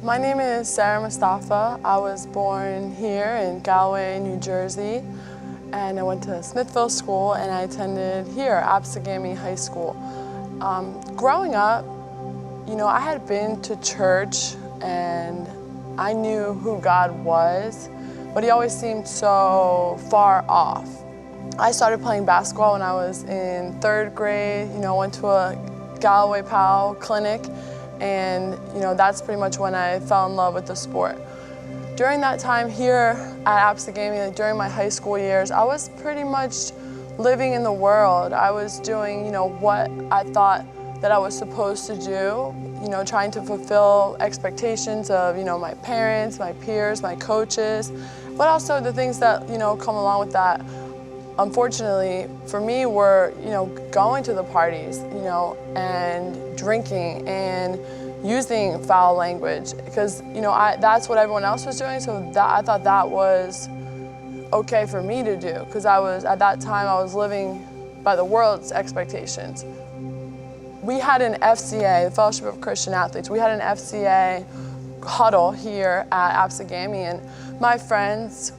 My name is Sara Mostafa. I was born here in Galway, New Jersey, and I went to Smithville School and I attended here, FCA High School. Growing up, I had been to church and I knew who God was, but he always seemed so far off. I started playing basketball when I was in 3rd grade, went to a Galway PAL clinic, and that's pretty much when I fell in love with the sport. During that time here at FCA, during my high school years, I was pretty much living in the world. I was doing, what I thought that I was supposed to do, trying to fulfill expectations of, my parents, my peers, my coaches, but also the things that, come along with that. Unfortunately, for me, were, going to the parties, and drinking and using foul language because, that's what everyone else was doing, so I thought that was okay for me to do because at that time, I was living by the world's expectations. We had an FCA, the Fellowship of Christian Athletes, we had an FCA huddle here at FCA, and my friends,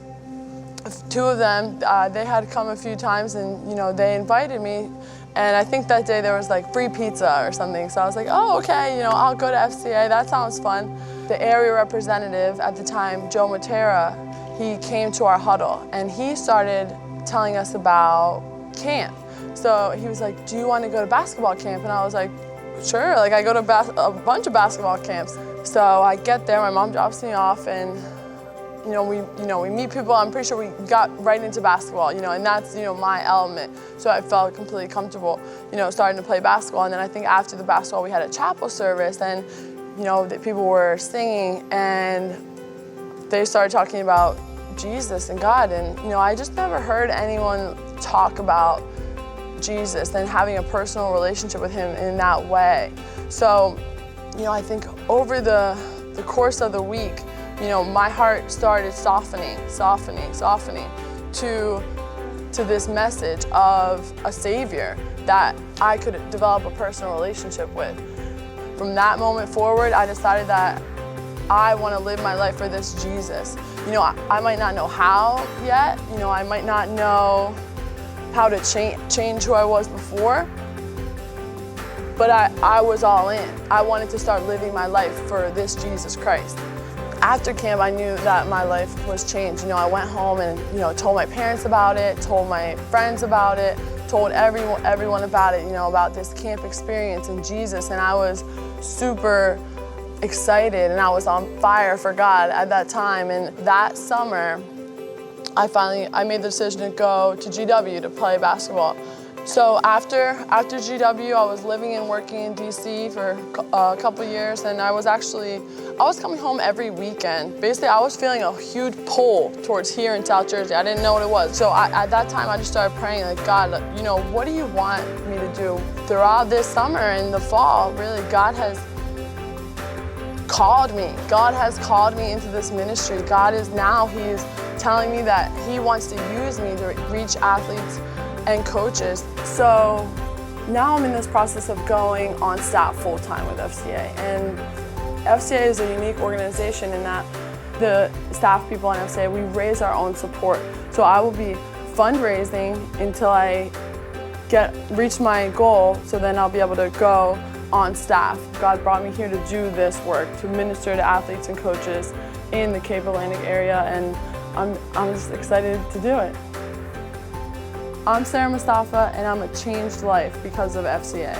2 of them, they had come a few times and, they invited me. And I think that day there was like free pizza or something. So I was like, oh, okay, I'll go to FCA, that sounds fun. The area representative at the time, Joe Matera, he came to our huddle and he started telling us about camp. So he was like, do you want to go to basketball camp? And I was like, sure, I go to a bunch of basketball camps. So I get there, my mom drops me off and we meet people. I'm pretty sure we got right into basketball, and that's, my element. So I felt completely comfortable, starting to play basketball. And then I think after the basketball, we had a chapel service and, the people were singing and they started talking about Jesus and God. And, I just never heard anyone talk about Jesus and having a personal relationship with him in that way. So, I think over the course of the week, my heart started softening to this message of a Savior that I could develop a personal relationship with. From that moment forward, I decided that I want to live my life for this Jesus. I might not know how yet, I might not know how to change who I was before, but I was all in. I wanted to start living my life for this Jesus Christ. After camp, I knew that my life was changed. I went home and told my parents about it, told my friends about it, told everyone about it, about this camp experience and Jesus, and I was super excited and I was on fire for God at that time. And that summer, I made the decision to go to GW to play basketball. So after GW, I was living and working in DC for a couple years, and I was coming home every weekend. Basically, I was feeling a huge pull towards here in South Jersey. I didn't know what it was. So at that time, I just started praying, God, what do you want me to do? Throughout this summer and the fall, really, God has called me. God has called me into this ministry. He's telling me that he wants to use me to reach athletes and coaches. So now I'm in this process of going on staff full-time with FCA. And FCA is a unique organization in that the staff people on FCA, we raise our own support. So I will be fundraising until I reach my goal, so then I'll be able to go on staff. God brought me here to do this work, to minister to athletes and coaches in the Cape Atlantic area, and I'm just excited to do it. I'm Sara Mostafa, and I'm a changed life because of FCA.